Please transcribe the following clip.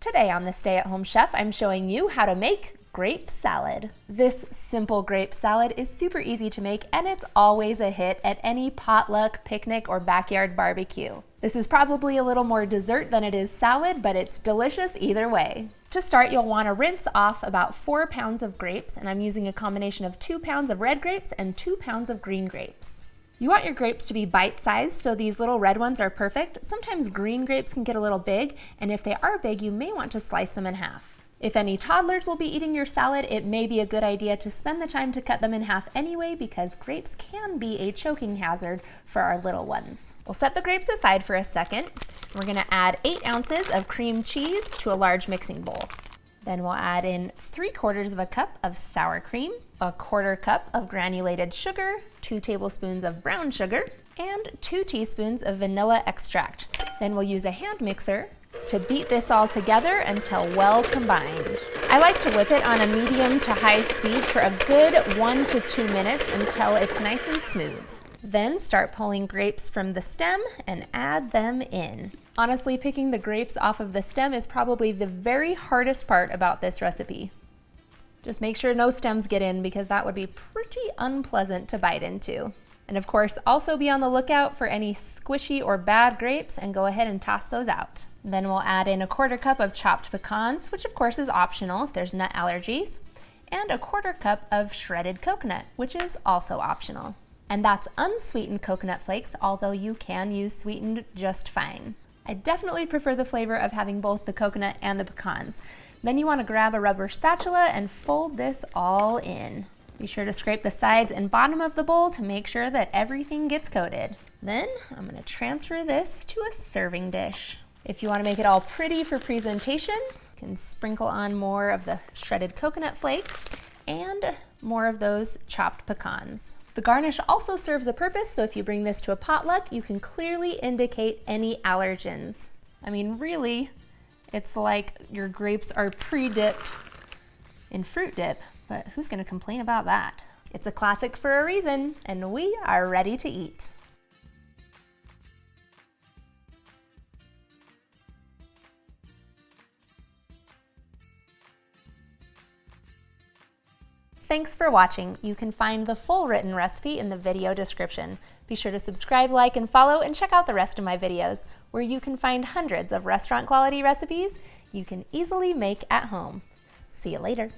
Today on the Stay at Home Chef, I'm showing you how to make grape salad. This simple grape salad is super easy to make, and it's always a hit at any potluck, picnic, or backyard barbecue. This is probably a little more dessert than it is salad, but it's delicious either way. To start, you'll want to rinse off about 4 pounds of grapes, and I'm using a combination of 2 pounds of red grapes and 2 pounds of green grapes. You want your grapes to be bite-sized, so these little red ones are perfect. Sometimes green grapes can get a little big, and if they are big, you may want to slice them in half. If any toddlers will be eating your salad, it may be a good idea to spend the time to cut them in half anyway, because grapes can be a choking hazard for our little ones. We'll set the grapes aside for a second. We're gonna add 8 ounces of cream cheese to a large mixing bowl. Then we'll add in 3/4 of a cup of sour cream, a 1/4 cup of granulated sugar, 2 tablespoons of brown sugar, and 2 teaspoons of vanilla extract. Then we'll use a hand mixer to beat this all together until well combined. I like to whip it on a medium to high speed for a good 1 to 2 minutes until it's nice and smooth. Then start pulling grapes from the stem and add them in. Honestly, picking the grapes off of the stem is probably the very hardest part about this recipe. Just make sure no stems get in, because that would be pretty unpleasant to bite into. And of course, also be on the lookout for any squishy or bad grapes and go ahead and toss those out. Then we'll add in a 1/4 cup of chopped pecans, which of course is optional if there's nut allergies, and a 1/4 cup of shredded coconut, which is also optional. And that's unsweetened coconut flakes, although you can use sweetened just fine. I definitely prefer the flavor of having both the coconut and the pecans. Then you want to grab a rubber spatula and fold this all in. Be sure to scrape the sides and bottom of the bowl to make sure that everything gets coated. Then I'm going to transfer this to a serving dish. If you want to make it all pretty for presentation, you can sprinkle on more of the shredded coconut flakes and more of those chopped pecans. The garnish also serves a purpose, so if you bring this to a potluck, you can clearly indicate any allergens. I mean, really, it's like your grapes are pre-dipped in fruit dip, but who's gonna complain about that? It's a classic for a reason, and we are ready to eat. Thanks for watching. You can find the full written recipe in the video description. Be sure to subscribe, like, and follow, and check out the rest of my videos, where you can find hundreds of restaurant quality recipes you can easily make at home. See you later.